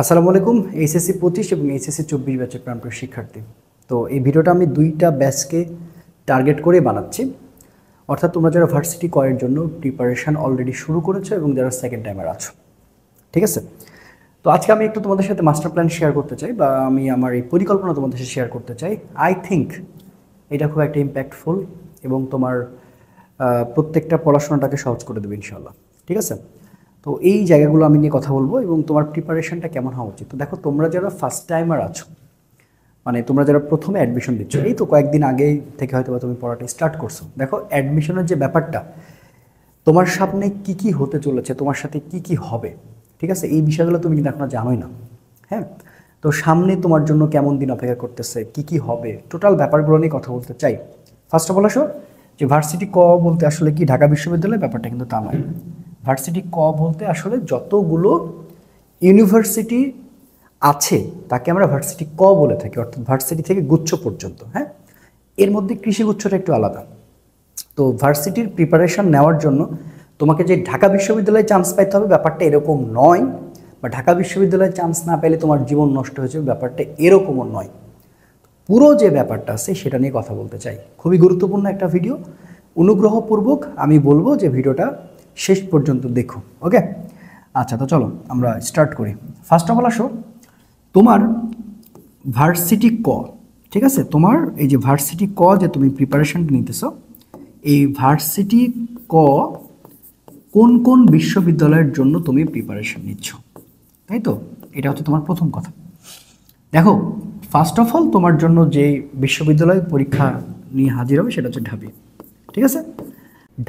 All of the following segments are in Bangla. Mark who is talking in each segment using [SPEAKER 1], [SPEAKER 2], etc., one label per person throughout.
[SPEAKER 1] আসসালামু আলাইকুম। এইচএসসি 25 এবং এইচএসসি 24 ব্যাচের প্রাণপ্রিয় শিক্ষার্থী। তো এই ভিডিওটা আমি দুইটা ব্যাচকে টার্গেট করে বানাচ্ছি, অর্থাৎ তোমরা যারা ভার্সিটি কয়ের জন্য প্রিপারেশান অলরেডি শুরু করেছো এবং যারা সেকেন্ড টাইমার আছো, ঠিক আছে? তো আজকে আমি একটু তোমাদের সাথে মাস্টার প্ল্যান শেয়ার করতে চাই, বা আমি আমার এই পরিকল্পনা তোমাদের সাথে শেয়ার করতে চাই। আই থিঙ্ক এটা খুব একটা ইম্প্যাক্টফুল এবং তোমার প্রত্যেকটা পড়াশোনাটাকে সহজ করে দেবে ইনশাআল্লাহ, ঠিক আছে? তো এই জায়গাগুলো আমি নিয়ে কথা বলবো এবং তোমার প্রিপারেশনটা কেমন হওয়া উচিত। তো দেখো, তোমরা যারা ফার্স্ট টাইমার আছো, মানে তোমরা যারা প্রথমে অ্যাডমিশন দিচ্ছ, এই তো কয়েকদিন আগেই থেকে হয়তো বা তুমি পড়াটা স্টার্ট করছো, দেখো অ্যাডমিশনের যে ব্যাপারটা, তোমার সামনে কি কি হতে চলেছে, তোমার সাথে কি কি হবে, ঠিক আছে, এই বিষয়গুলো তুমি কিন্তু এখনো জানোই না। হ্যাঁ, তো সামনে তোমার জন্য কেমন দিন অপেক্ষা করতেছে, কি কি হবে, টোটাল ব্যাপারগুলো নিয়ে কথা বলতে চাই। ফার্স্ট অফ অল আসো যে ভার্সিটি ক বলতে আসলে কি ঢাকা বিশ্ববিদ্যালয়, ব্যাপারটা কিন্তু তা নয়। ভার্সিটি ক বলতে আসলে যতগুলো ইউনিভার্সিটি আছে তাকে আমরা ভার্সিটি ক বলে থাকি, অর্থাৎ ভার্সিটি থেকে গুচ্ছ পর্যন্ত। হ্যাঁ, এর মধ্যে কৃষি গুচ্ছটা একটু আলাদা। তো ভার্সিটির প্রিপারেশন নেওয়ার জন্য তোমাকে যে ঢাকা বিশ্ববিদ্যালয়ে চান্স পাইতে হবে ব্যাপারটা এরকম নয়, বা ঢাকা বিশ্ববিদ্যালয়ে চান্স না পেলে তোমার জীবন নষ্ট হয়ে যাবে ব্যাপারটা এরকমও নয়। পুরো যে ব্যাপারটা আছে সেটা নিয়ে কথা বলতে চাই। খুবই গুরুত্বপূর্ণ একটা ভিডিও, অনুগ্রহপূর্বক আমি বলবো যে ভিডিওটা শেষ পর্যন্ত দেখো। ওকে, আচ্ছা, তো চলো আমরা স্টার্ট করি। ফার্স্ট অফ অল আসো তোমার ভার্সিটি ক, ঠিক আছে? তোমার এই যে ভার্সিটি ক যে তুমি প্রিপারেশন নিতেছ, এই ভার্সিটি ক কোন কোন বিশ্ববিদ্যালয়ের জন্য তুমি প্রিপারেশন নিচ্ছ, তাই তো? এটা হচ্ছে তোমার প্রথম কথা। দেখো, ফার্স্ট অফ অল তোমার জন্য যে বিশ্ববিদ্যালয় পরীক্ষা নিয়ে হাজির হবে সেটা হচ্ছে ঢাবি, ঠিক আছে?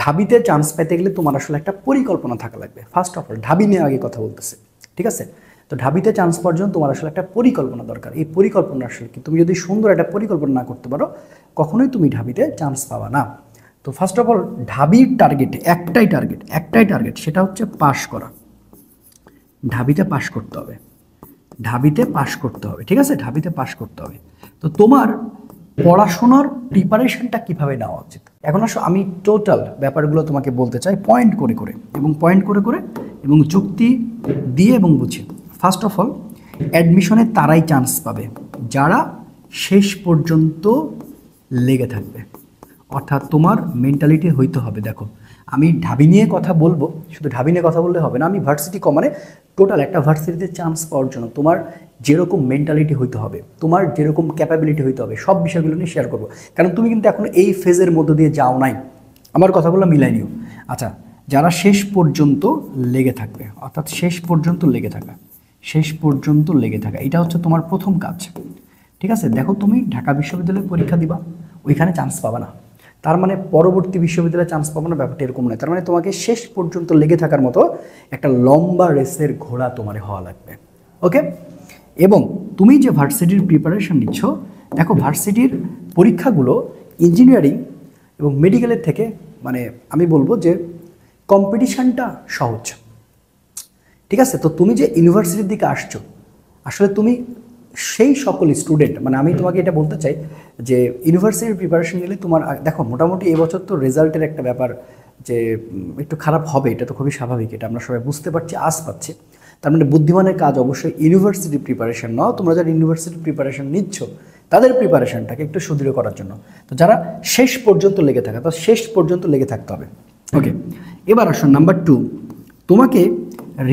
[SPEAKER 1] ঢাবিতে চান্স পেতে গেলে তোমার আসলে একটা পরিকল্পনা থাকা লাগবে। ফার্স্ট অফ অল ঢাবি নিয়ে আগে কথা বলতেছে, ঠিক আছে? তো ঢাবিতে চান্স পাওয়ার জন্য তোমার আসলে একটা পরিকল্পনা দরকার। এই পরিকল্পনা আসলে কি, তুমি যদি সুন্দর একটা পরিকল্পনা না করতে পারো কখনোই তুমি ঢাবিতে চান্স পাবা না। তো ফার্স্ট অফ অল ঢাবির একটাই টার্গেট, সেটা হচ্ছে পাশ করা। ঢাবিতে পাশ করতে হবে, ঠিক আছে? ঢাবিতে পাশ করতে হবে। তো তোমার পড়াশোনার প্রিপারেশনটা কিভাবে নেওয়া উচিত, এখন আসো আমি টোটাল ব্যাপারগুলো তোমাকে বলতে চাই, পয়েন্ট করে করে এবং যুক্তি দিয়ে এবং বুঝে। ফার্স্ট অফ অল অ্যাডমিশনে তারাই চান্স পাবে যারা শেষ পর্যন্ত লেগে থাকবে, অর্থাৎ তোমার মেন্টালিটি হইতে হবে। দেখো, আমি ঢাবি নিয়ে কথা বলবো, শুধু ঢাবি নিয়ে কথা বললে হবে না, আমি ভার্সিটি মানে টোটাল একটা ভার্সিটিতে চান্স পাওয়ার জন্য তোমার যেরকম মেন্টালিটি হইতে হবে, তোমার যেরকম ক্যাপাবিলিটি হইতে হবে, সব বিষয়গুলো নিয়ে শেয়ার করবো। কারণ তুমি কিন্তু এখন এই ফেজের মধ্য দিয়ে যাও নাই, আমার কথাগুলো মিলাই নিও। আচ্ছা, যারা শেষ পর্যন্ত লেগে থাকবে, অর্থাৎ শেষ পর্যন্ত লেগে থাকা, এটা হচ্ছে তোমার প্রথম কাজ, ঠিক আছে? দেখো, তুমি ঢাকা বিশ্ববিদ্যালয়ে পরীক্ষা দিবা, ওইখানে চান্স পাবা না, তার মানে পরবর্তী বিশ্ববিদ্যালয়ে চান্স পাবো না, ব্যাপারটা এরকম নয়। তার মানে তোমাকে শেষ পর্যন্ত লেগে থাকার মতো একটা লম্বা রেসের ঘোড়া তোমার হওয়া লাগবে। ওকে, এবং তুমি যে ভার্সিটির প্রিপারেশন নিচ্ছ, দেখো ভার্সিটির পরীক্ষাগুলো ইঞ্জিনিয়ারিং এবং মেডিকেলের থেকে, মানে আমি বলবো যে কম্পিটিশানটা সহজ, ঠিক আছে? তো তুমি যে ইউনিভার্সিটির দিকে আসছো, আসলে তুমি সেই সকল স্টুডেন্ট, মানে আমি তোমাকে এটা বলতে চাই যে ইউনিভার্সিটির প্রিপারেশন নিলে তোমার, দেখো মোটামুটি এবছর তো রেজাল্টের একটা ব্যাপার যে একটু খারাপ হবে, এটা তো খুবই স্বাভাবিক, এটা আমরা সবাই বুঝতে পারছি, আজ পাচ্ছি। তার মানে বুদ্ধিমানের কাজ অবশ্যই ইউনিভার্সিটি প্রিপারেশন নাও। তোমরা যারা ইউনিভার্সিটি প্রিপারেশন নিচ্ছ তাদের প্রিপারেশনটাকে একটু সুদৃঢ় করার জন্য, তো যারা শেষ পর্যন্ত লেগে থাকে, তো শেষ পর্যন্ত লেগে থাকতে হবে। ওকে, এবার আসুন নাম্বার 2, তোমাকে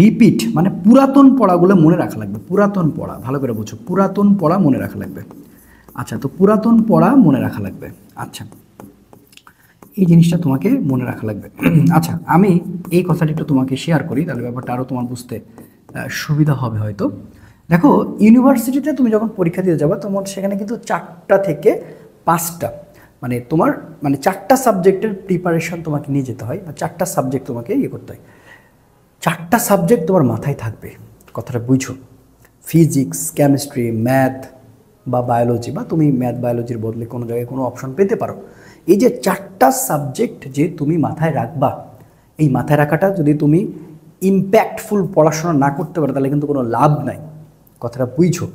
[SPEAKER 1] রিপিট মানে পুরাতন পড়াগুলো মনে রাখা লাগবে। পুরাতন পড়া ভালো করে বুঝো, পুরাতন পড়া মনে রাখা লাগবে। আচ্ছা, তো পুরাতন পড়া মনে রাখা লাগবে। আচ্ছা, এই জিনিসটা তোমাকে মনে রাখা লাগবে। আচ্ছা, আমি এই কথাটা একটু তোমাকে শেয়ার করি, তাহলে ব্যাপারটা আরও তোমার বুঝতে সুবিধা হবে হয়তো। দেখো, ইউনিভার্সিটিতে তুমি যখন পরীক্ষা দিতে যাবে তোমার সেখানে কিন্তু 4টা থেকে 5টা, মানে তোমার মানে 4টা সাবজেক্টের প্রিপারেশন তোমাকে নিয়ে যেতে হয়, বা 4টা সাবজেক্ট তোমাকে ইয়ে করতে হয়। 4টা সাবজেক্ট তোমার মাথায় থাকবে, কথাটা বুঝো। ফিজিক্স, কেমিস্ট্রি, ম্যাথ বা বায়োলজি, বা তুমি ম্যাথ বায়োলজির বদলে কোনো জায়গায় কোনো অপশন পেতে পারো। এই যে 4টা সাবজেক্ট যে তুমি মাথায় রাখবা, এই মাথায় রাখাটা যদি তুমি ইম্প্যাক্টফুল পড়াশোনা না করতে পারো তাহলে কিন্তু কোনো লাভ নাই, কথাটা বুঝো।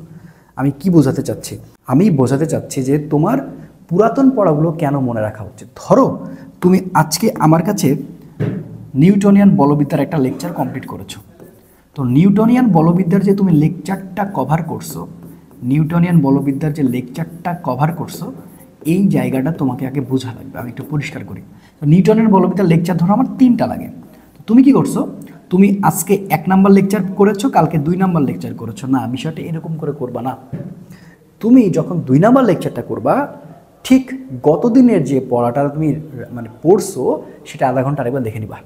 [SPEAKER 1] আমি কি বোঝাতে চাচ্ছি, আমি বোঝাতে চাচ্ছি যে তোমার পুরাতন পড়াগুলো কেন মনে রাখা উচিত। ধরো তুমি আজকে আমার কাছে নিউটনিয়ান বলবিদ্যার একটা লেকচার কমপ্লিট করেছো, তো নিউটনিয়ান বলবিদ্যার যে তুমি লেকচারটা কভার করছো, নিউটনিয়ান বলবিদ্যার যে লেকচারটা কভার করছো, এই জায়গাটা তোমাকে আগে বোঝা লাগবে। আমি একটু পরিষ্কার করি। তো নিউটনিয়ান বলবিদ্যার লেকচার ধরো আমার 3টা লাগে। তো তুমি কি করছো, তুমি আজকে 1 নাম্বার লেকচার করেছো, কালকে 2 নাম্বার লেকচার করেছো। না, বিষয়টা এরকম করে করবা না। তুমি যখন 2 নাম্বার লেকচারটা করবা, ঠিক গত দিনের যে পড়াটা তুমি মানে পড়ছো সেটা আধা ঘন্টা আরেকবার দেখে নিবা।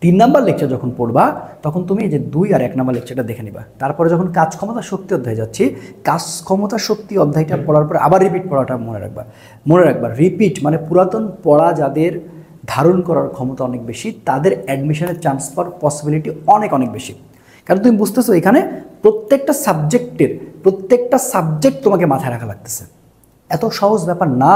[SPEAKER 1] 3 নাম্বার লেকচার যখন পড়বা তখন তুমি এই যে 2 আর 1 নাম্বার লেকচারটা দেখে নিবা। তারপরে যখন কাজ ক্ষমতা শক্তি অধ্যায় যাচ্ছি, কাজ ক্ষমতা শক্তি অধ্যায়টা পড়ার পর আবার রিপিট পড়াটা মনে রাখবা। রিপিট মানে পুরাতন পড়া যাদের ধারণ করার ক্ষমতা অনেক বেশি, তাদের অ্যাডমিশনের চান্স পাওয়ার পসিবিলিটি অনেক বেশি। কারণ তুমি বুঝতেছো এখানে প্রত্যেকটা সাবজেক্ট তোমাকে মাথায় রাখা লাগতেছে। এত সহজ ব্যাপার না।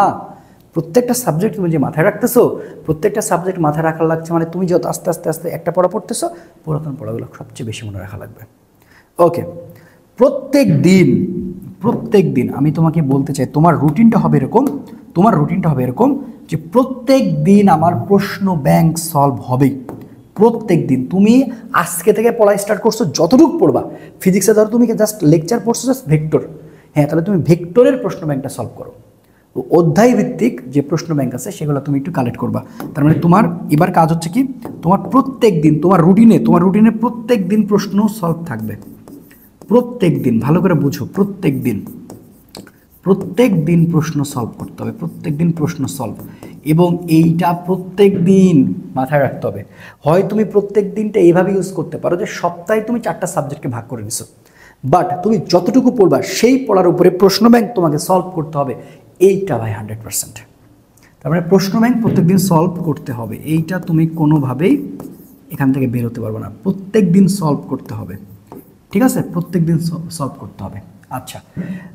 [SPEAKER 1] প্রত্যেকটা সাবজেক্ট তুমি যে মাথায় রাখতেছো, প্রত্যেকটা সাবজেক্ট মাথায় রাখা লাগছে মানে তুমি যত আস্তে আস্তে একটা পড়া পড়তেছো, পুরাতন পড়াগুলো সবচেয়ে বেশি মনে রাখা লাগবে। ওকে, প্রত্যেক দিন আমি তোমাকে বলতে চাই তোমার রুটিনটা হবে এরকম যে প্রত্যেক দিন আমার প্রশ্ন ব্যাংক সলভ হবেই। প্রত্যেক দিন তুমি আজকে থেকে পড়া স্টার্ট করছো, যতটুকু পড়বা। ফিজিক্সে ধরো তুমি জাস্ট লেকচার পড়ছো, জাস্ট ভেক্টর, হ্যাঁ, তাহলে তুমি ভেক্টরের প্রশ্ন ব্যাংকটা সলভ করো। অধ্যায় ভিত্তিক যে প্রশ্ন ব্যাংক আছে সেগুলো তুমি একটু কালেক্ট করবা। তার মানে তোমার এবার কাজ হচ্ছে কি, তোমার প্রত্যেক দিন তোমার রুটিনে প্রত্যেক দিন প্রশ্ন সলভ থাকবে। প্রত্যেক দিন ভালো করে বুঝো, প্রত্যেক দিন প্রশ্ন সলভ করতে হবে, প্রত্যেক দিন প্রশ্ন সলভ। এবং এইটা প্রত্যেক দিন মাথায় রাখতে হবে। হয় তুমি প্রত্যেক দিনটা এইভাবে ইউজ করতে পারো যে সপ্তাহে তুমি 4টা সাবজেক্টকে ভাগ করে নিছো, বাট তুমি যতটুকু পড়বা সেই পড়ার উপরে প্রশ্ন ব্যাংক তোমাকে সলভ করতে হবে। এইটা ভাই 100%। তার মানে প্রশ্ন ব্যাংক প্রত্যেকদিন সলভ করতে হবে, এইটা তুমি কোনোভাবেই এখান থেকে বের হতে পারবে না। প্রত্যেক দিন সলভ করতে হবে, ঠিক আছে? প্রত্যেক দিন সলভ করতে হবে। আচ্ছা,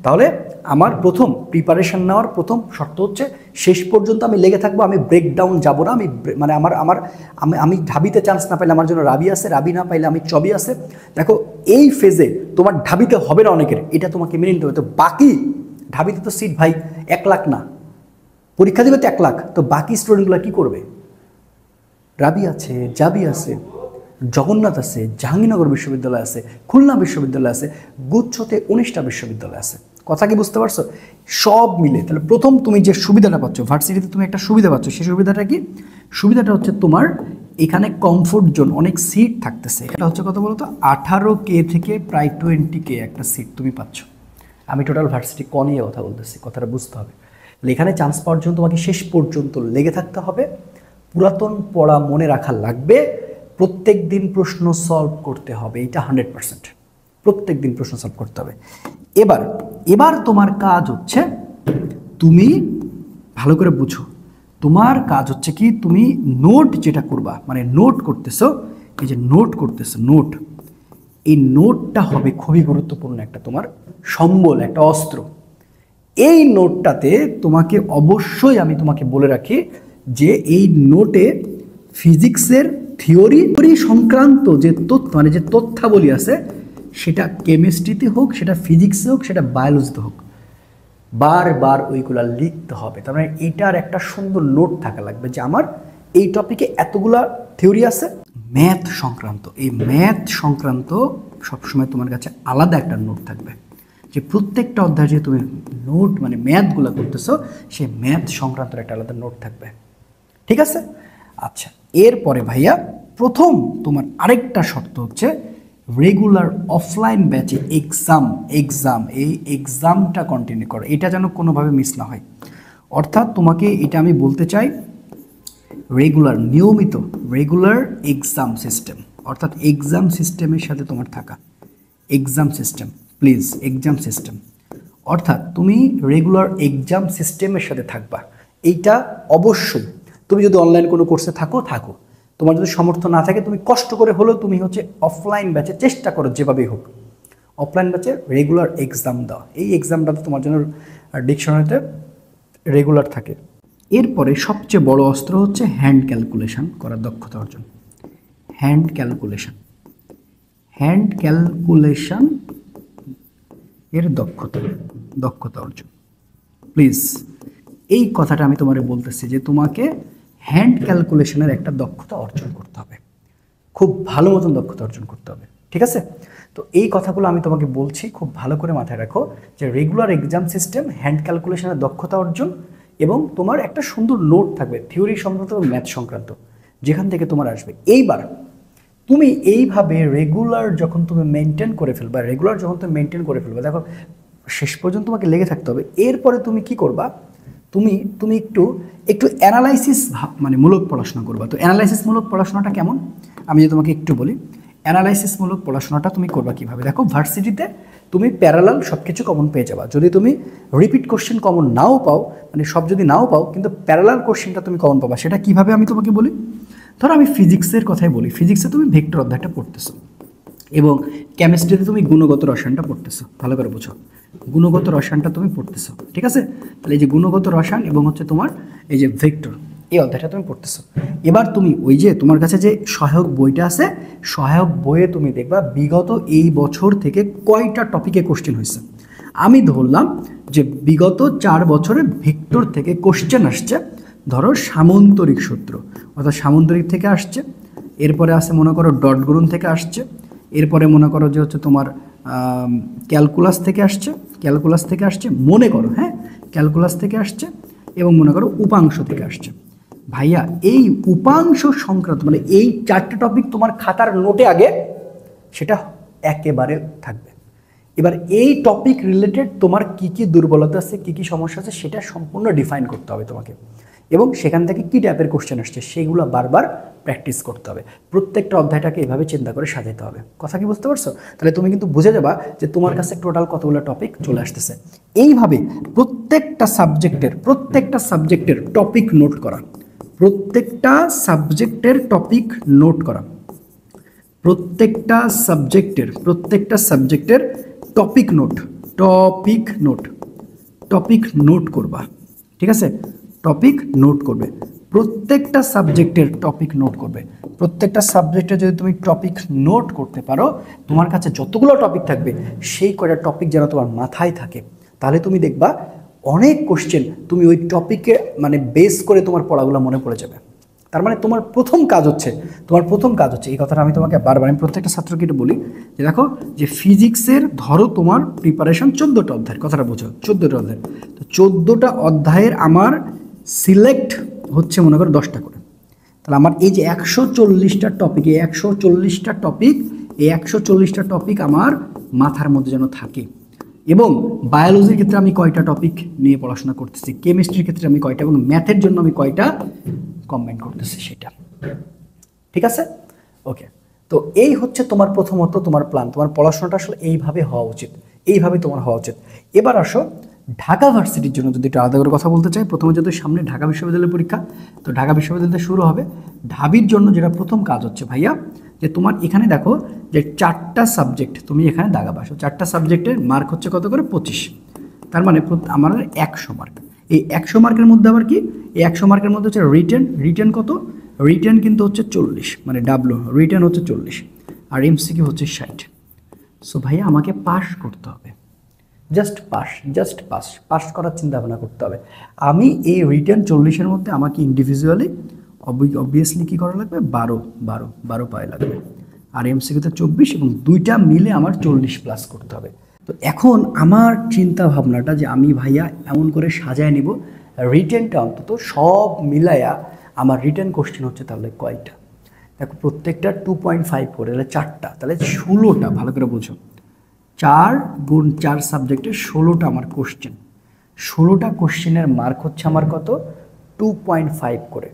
[SPEAKER 1] তাহলে আমার প্রথম প্রিপারেশন নেওয়ার প্রথম শর্ত হচ্ছে শেষ পর্যন্ত আমি লেগে থাকবো, আমি ব্রেকডাউন যাব না। মানে আমি ঢাবিতে চান্স না পাইলে আমার জন্য রাবি আছে, রাবি না পাইলে আমি চবি আছে। দেখো, এই ফেজে তোমার ঢাবিতে হবে না অনেকের, এটা তোমাকে মেনে নিতে হবে। তো বাকি ঢাবিতে তো সিট ভাই 1 লাখ না, পরীক্ষা দেবে তো 1 লাখ, তো বাকি স্টুডেন্টগুলো কী করবে? রাবি আছে, জাবি আছে, জগন্নাথ আছে, জাহাঙ্গীরনগর বিশ্ববিদ্যালয় আছে, খুলনা বিশ্ববিদ্যালয় আছে, গুচ্ছতে 19টা বিশ্ববিদ্যালয় আছে। কথা কি বুঝতে পারছো? সব মিলে তাহলে প্রথম তুমি যে সুবিধাটা পাচ্ছ, ভার্সিটিতে তুমি একটা সুবিধা পাচ্ছ। সেই সুবিধাটা কি? সুবিধাটা হচ্ছে তোমার এখানে কমফোর্ট জোন, অনেক সিট থাকতেছে। এটা হচ্ছে কত বলতো, 18K থেকে প্রায় 20K একটা সিট তুমি পাচ্ছ। আমি টোটাল ভার্সিটি ক নিয়ে কথা বলতেছি, কথাটা বুঝতে হবে। এখানে চান্স পাওয়ার জন্য তোমাকে শেষ পর্যন্ত লেগে থাকতে হবে, পুরাতন পড়া মনে রাখা লাগবে, প্রত্যেক দিন প্রশ্ন সলভ করতে হবে। এটা 100%, প্রত্যেক দিন প্রশ্ন সলভ করতে হবে। এবার তোমার কাজ হচ্ছে, তুমি ভালো করে বুঝো, তোমার কাজ হচ্ছে কি, তুমি নোট যেটা করবা, মানে নোট করতেছো, এই যে নোট করতেছো, এই নোটটা হবে খুবই গুরুত্বপূর্ণ একটা তোমার সম্বল, একটা অস্ত্র। এই নোটটাতে তোমাকে অবশ্যই, আমি তোমাকে বলে রাখি যে এই নোটে ফিজিক্সের থিওরি সংক্রান্ত যে তথ্য, মানে যে তথ্যাবলী আছে, সেটা কেমিস্ট্রিতে হোক, সেটা ফিজিক্সে হোক, সেটা বায়োলজিতে হোক, বারবার ওইগুলা লিখতে হবে। তার মানে এটার একটা সুন্দর নোট থাকা লাগবে যে আমার এই টপিকে এতগুলা থিওরি আছে ম্যাথ সংক্রান্ত। এই ম্যাথ সংক্রান্ত সবসময় তোমার কাছে আলাদা একটা নোট থাকবে, যে প্রত্যেকটা অধ্যায়ে যে তুমি নোট মানে ম্যাথগুলো করতেছো, সেই ম্যাথ সংক্রান্ত একটা আলাদা নোট থাকবে, ঠিক আছে? আচ্ছা, এরপরে ভাইয়া প্রথম তোমার আরেকটা শর্ত হচ্ছে রেগুলার অফলাইন ব্যাচে এক্সাম এই এক্সামটা কন্টিনিউ করো। এটা যেন কোনোভাবে মিস না হয়। অর্থাৎ তোমাকে এটা আমি বলতে চাই, নিয়মিত রেগুলার এক্সাম সিস্টেম, অর্থাৎ এক্সাম সিস্টেমের সাথে তোমার থাকা, exam system, please exam system, অর্থাৎ তুমি রেগুলার এক্সাম সিস্টেমের সাথে থাকবা। এইটা অবশ্যই, তুমি যদি অনলাইন কোনো কোর্সে থাকো, তোমার যদি সামর্থ্য না থাকে, তুমি কষ্ট করে হলেও তুমি হচ্ছে অফলাইন ব্যাচে চেষ্টা করো, যেভাবেই হোক অফলাইন ব্যাচে রেগুলার এক্সাম দাও। এই এক্সামটাতে তোমার জন্য ডিকশনারিতে রেগুলার থাকে। এরপরে সবচেয়ে বড় অস্ত্র হচ্ছে হ্যান্ড ক্যালকুলেশন করার দক্ষতা অর্জন। হ্যান্ড ক্যালকুলেশন এর দক্ষতা অর্জন। প্লিজ এই কথাটা আমি তোমাকে বলতেছি যে তোমাকে হ্যান্ড ক্যালকুলেশনের একটা দক্ষতা অর্জন করতে হবে, খুব ভালো মতন দক্ষতা অর্জন করতে হবে। ঠিক আছে? তো এই কথাগুলো আমি তোমাকে বলছি, খুব ভালো করে মাথায় রাখো যে রেগুলার এক্সাম সিস্টেম, হ্যান্ড ক্যালকুলেশনের দক্ষতা অর্জন এবং তোমার একটা সুন্দর নোট থাকবে থিওরি সংক্রান্ত এবং ম্যাথ সংক্রান্ত, যেখান থেকে তোমার আসবে। এইবার তুমি এইভাবে রেগুলার যখন তুমি মেনটেন করে ফেলবা, দেখো শেষ পর্যন্ত তোমাকে লেগে থাকতে হবে। এরপরে তুমি কি করবা, তুমি একটু একটু অ্যানালাইসিস মানে মূলক পড়াশোনা করবা। তো অ্যানালাইসিস মূলক পড়াশোনাটা কেমন আমি যদি তোমাকে একটু বলি, অ্যানালাইসিস মূলক পড়াশোনাটা তুমি করবা কীভাবে। দেখো ভার্সিটিতে তুমি প্যারালাল সব কিছু কমন পেয়ে যাবা। যদি তুমি রিপিট কোশ্চেন কমন নাও পাও, মানে সব যদি নাও পাও, কিন্তু প্যারালাল কোশ্চেনটা তুমি কমন পাবা। সেটা কীভাবে আমি তোমাকে বলি, ধরো আমি ফিজিক্সের কথাই বলি। ফিজিক্সে তুমি ভেক্টর অধ্যায়টা পড়তেছো এবং কেমিস্ট্রিতে তুমি গুণগত রসায়নটা পড়তেছো। ভালো করে বুঝো, গুণগত রসায়নটা তুমি পড়তেছো, ঠিক আছে? তাহলে এই যে গুণগত রসায়ন এবং হচ্ছে তোমার এই যে ভেক্টর, এই অধ্যায়টা তুমি পড়তেছো। এবার তুমি ওই যে তোমার কাছে যে সহায়ক বইটা আছে, সহায়ক বইয়ে তুমি দেখবা বিগত এই বছর থেকে কয়টা টপিকে কোশ্চেন হয়েছে। আমি ধরলাম যে বিগত 4 বছরে ভেক্টর থেকে কোশ্চেন আসছে, ধরো সামন্তরিক সূত্র, অর্থাৎ সামন্তরিক থেকে আসছে। এরপরে আছে মনে করো ডট গুণন থেকে আসছে। এরপরে মনে করো যে হচ্ছে তোমার ক্যালকুলাস থেকে আসছে, মনে করো, হ্যাঁ, ক্যালকুলাস থেকে আসছে এবং মনে করো উপাংশ থেকে আসছে। ভাইয়া এই উপাংশ সংক্রান্ত মানে এই 4টে টপিক তোমার খাতার নোটে আগে সেটা একেবারে থাকবে। এবার এই টপিক রিলেটেড তোমার কি কি দুর্বলতা আছে, কি কি সমস্যা আছে, সেটা সম্পূর্ণ ডিফাইন করতে হবে তোমাকে, এবং সেখান থেকে কি টাইপের কোশ্চেন আসছে সেগুলো বারবার প্র্যাকটিস করতে হবে। প্রত্যেকটা অধ্যায়টাকে এভাবে চিন্তা করে সাজাতে হবে। কথা কি বুঝতে পারছো? তাহলে তুমি কিন্তু বুঝে যাবা যে তোমার কাছে টোটাল কতগুলো টপিক চলে আসতেছে। এইভাবে প্রত্যেকটা সাবজেক্টের টপিক নোট করা, প্রত্যেকটা সাবজেক্টের টপিক নোট করবা, ঠিক আছে? টপিক নোট করবে, প্রত্যেকটা সাবজেক্টের টপিক নোট করবে। প্রত্যেকটা সাবজেক্টে যদি তুমি টপিক নোট করতে পারো, তোমার কাছে যতগুলো টপিক থাকবে সেই কয়টা টপিক যেন তোমার মাথায় থাকে, তাহলে তুমি দেখবা অনেক কোশ্চেন তুমি ওই টপিকে মানে বেস করে তোমার পড়াগুলো মনে পড়ে যাবে। তার মানে তোমার প্রথম কাজ হচ্ছে এই কথাটা আমি তোমাকে বারবার, আমি প্রত্যেকটা ছাত্রকে এটা বলি যে দেখো যে ফিজিক্সের ধরো তোমার প্রিপারেশন 14টা অধ্যায়ের, কথাটা বোঝো, 14টা অধ্যায়। তো 14টা অধ্যায়ের আমার সিলেক্ট হচ্ছে মনে করো 10টা করে। তাহলে আমার এই যে 140টা টপিক, এই 140টা টপিক আমার মাথার মধ্যে যেন থাকে। এবং বায়োলজির ক্ষেত্রে আমি কয়টা টপিক নিয়ে পড়াশোনা করতেছি, কেমিস্ট্রির ক্ষেত্রে আমি কয়টা, এবং ম্যাথের জন্য আমি কয়টা কম্বাইন করতেছি সেটা, ঠিক আছে? ওকে, তো এই হচ্ছে তোমার প্রথমত তোমার প্ল্যান। তোমার পড়াশোনাটা আসলে এইভাবে হওয়া উচিত, এইভাবে তোমার হওয়া উচিত। এবার আসো ঢাকা ভার্সিটির জন্য যদি একটু আলাদা করে কথা বলতে চাই, প্রথমে যদি সামনে ঢাকা বিশ্ববিদ্যালয়ের পরীক্ষা, তো ঢাকা বিশ্ববিদ্যালয় শুরু হবে। ঢাবির জন্য যেটা প্রথম কাজ হচ্ছে ভাইয়া, যে তোমার এখানে দেখো যে 4টা সাবজেক্ট তুমি এখানে দাগাবা। 4টা সাবজেক্টের মার্ক হচ্ছে কত করে? 25। তার মানে আমার 100 মার্ক। এই 100 মার্কের মধ্যে আবার কি, এই 100 মার্কের মধ্যে হচ্ছে রিটেন কত? রিটেন কিন্তু হচ্ছে 40, মানে ডাব্লু রিটেন হচ্ছে 40, আর এমসিকিউ হচ্ছে 60। সো ভাইয়া আমাকে পাস করতে হবে, জাস্ট পাস করার চিন্তা ভাবনা করতে হবে। আমি এই রিটেন 40-এর মধ্যে আমাকে ইন্ডিভিজুয়ালি অবভিয়াসলি কী করা লাগবে? 12 পায়ে লাগবে, আর এমসিকিউতে 24, এবং দুইটা মিলে আমার 40+ করতে হবে। তো এখন আমার চিন্তা ভাবনাটা যে আমি ভাইয়া এমন করে সাজায় নিব রিটেনটা অন্তত সব মিলাইয়া আমার রিটেন কোশ্চেন হচ্ছে তাহলে কয়টা? দেখো প্রত্যেকটা 2.5 করে, তাহলে 4টা, তাহলে 16টা। ভালো করে বুঝো, 4 গুণ 4 সাবজেক্টে 16টা আমার কোশ্চেন। 16টা কোশ্চেনের মার্ক হচ্ছে আমার কত? 2.5 করে।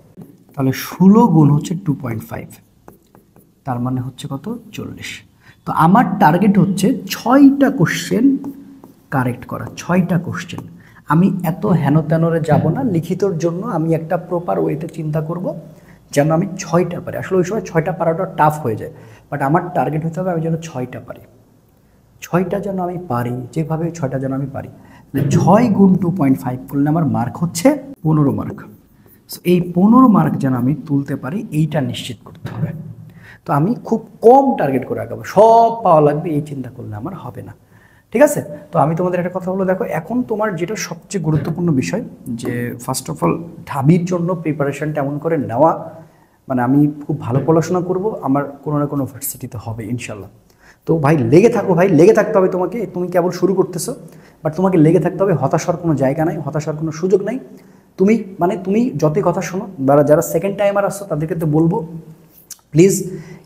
[SPEAKER 1] তাহলে 16 গুণ হচ্ছে 2.5, তার মানে হচ্ছে কত? 40। তো আমার টার্গেট হচ্ছে 6টা কোশ্চেন কারেক্ট করা, 6টা কোশ্চেন। আমি এত হেন তেনরে যাব না, লিখিতর জন্য আমি একটা প্রপার ওয়েতে চিন্তা করব যেন আমি 6টা পারি। আসলে ওই সময় 6টা পারাটা টাফ হয়ে যায়, বাট আমার টার্গেট হতে হবে আমি যেন 6টা পারি, 6টা যেন আমি পারি, যেভাবে 6টা যেন আমি পারি। 6 গুণ 2.5 করলে আমার মার্ক হচ্ছে 15 মার্ক। সো এই 15 মার্ক যেন আমি তুলতে পারি, এইটা নিশ্চিত করতে হবে। তো আমি খুব কম টার্গেট করে আগাবো, সব পাওয়া লাগবে এই চিন্তা করলে আমার হবে না, ঠিক আছে? তো আমি তোমাদের একটা কথা বলবো, দেখো এখন তোমার যেটা সবচেয়ে গুরুত্বপূর্ণ বিষয় যে ফার্স্ট অফ অল ঢাবির জন্য প্রিপারেশনটা এমন করে নেওয়া, মানে আমি খুব ভালো পড়াশোনা করব, আমার কোনো না কোনো ভার্সিটিতে হবে ইনশাল্লাহ। তো ভাই লেগে থাকো, ভাই লেগে থাকতে হবে তোমাকে। তুমি কেবল শুরু করতেছো, বাট তোমাকে লেগে থাকতে হবে। হতাশার কোনো জায়গা নাই, হতাশার কোনো সুযোগ নাই। তুমি যতই কথা শোনো, যারা সেকেন্ড টাইমার আসছো তাদেরকে তো বলবো প্লিজ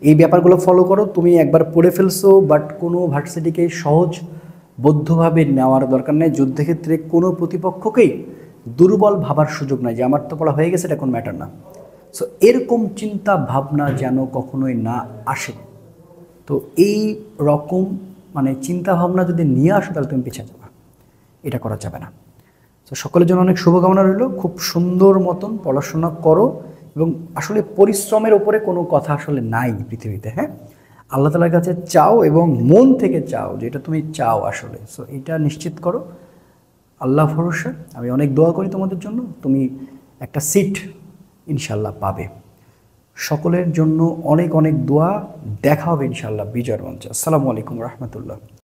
[SPEAKER 1] এই ব্যাপারগুলো ফলো করো। তুমি একবার পড়ে ফেলছো, বাট কোনো ভার্সিটিকে সহজবদ্ধভাবে নেওয়ার দরকার নেই। যুদ্ধক্ষেত্রে কোনো প্রতিপক্ষকেই দুর্বল ভাবার সুযোগ নাই যে আমার তো পড়া হয়ে গেছে, এটা কোনো ম্যাটার না। সো এরকম চিন্তা ভাবনা যেন কখনোই না আসে। তো এই রকম চিন্তা ভাবনা যদি নিয়ে আসো তাহলে তুমি পিছিয়ে যাবে, এটা করা যাবে না। তো সকলের জন্য অনেক শুভকামনা রইল। খুব সুন্দর মতন পড়াশোনা করো, এবং আসলে পরিশ্রমের ওপরে কোনো কথা আসলে নাই পৃথিবীতে। হ্যাঁ, আল্লাহ তাআলার কাছে চাও এবং মন থেকে চাও যেটা তুমি চাও আসলে। সো এটা নিশ্চিত করো, আল্লাহ ভরসা। আমি অনেক দোয়া করি তোমাদের জন্য, তুমি একটা সিট ইনশাল্লাহ পাবে। সকলের জন্য অনেক অনেক দোয়া। দেখা হবে ইনশাল্লাহ বিজয়ের মঞ্চে। আসসালামু আলাইকুম রহমতুল্লাহ।